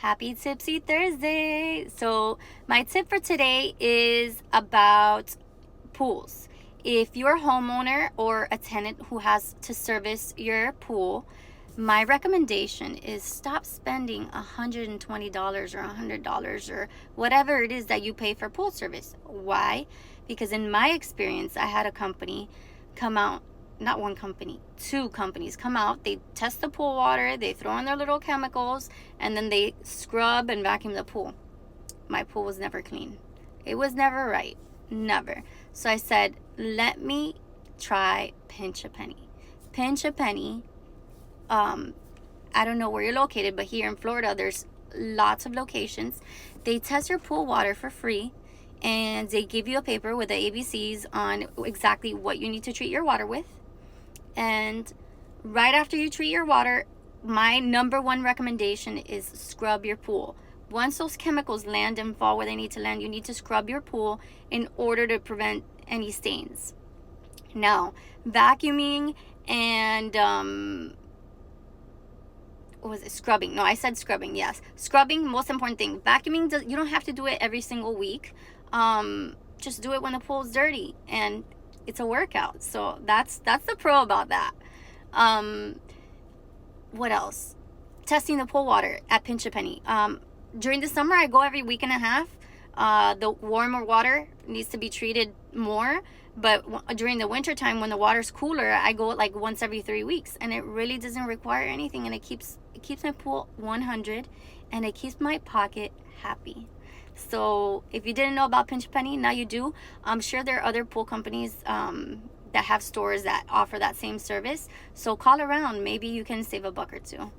Happy Tipsy Thursday. So my tip for today is about pools. If you're a homeowner or a tenant who has to service your pool, my recommendation is stop spending $120 or $100 or whatever it is that you pay for pool service. Why? Because in my experience, I had a company come out, not one company, two companies come out, they test the pool water, they throw in their little chemicals, and then they scrub and vacuum the pool. My pool was never clean. It was never right. Never. So I said, let me try Pinch a Penny. Pinch a Penny, I don't know where you're located, but here in Florida, there's lots of locations. They test your pool water for free, and they give you a paper with the ABCs on exactly what you need to treat your water with. And right after you treat your water, my number one recommendation is scrub your pool. Once those chemicals land and fall where they need to land, you need to scrub your pool in order to prevent any stains. Now, vacuuming and what was it? Scrubbing. No, I said scrubbing. Yes, scrubbing. Most important thing. Vacuuming. You don't have to do it every single week. Just do it when the pool's dirty, and it's a workout. So that's the pro about that. What else? Testing the pool water at Pinch a Penny. During the summer, I go every week and a half. The warmer water needs to be treated more, but during the winter time when the water's cooler, I go like once every 3 weeks, and it really doesn't require anything, and it keeps my pool 100, and it keeps my pocket happy. So if you didn't know about Pinch a Penny, now you do. I'm sure there are other pool companies that have stores that offer that same service. So call around. Maybe you can save a buck or two.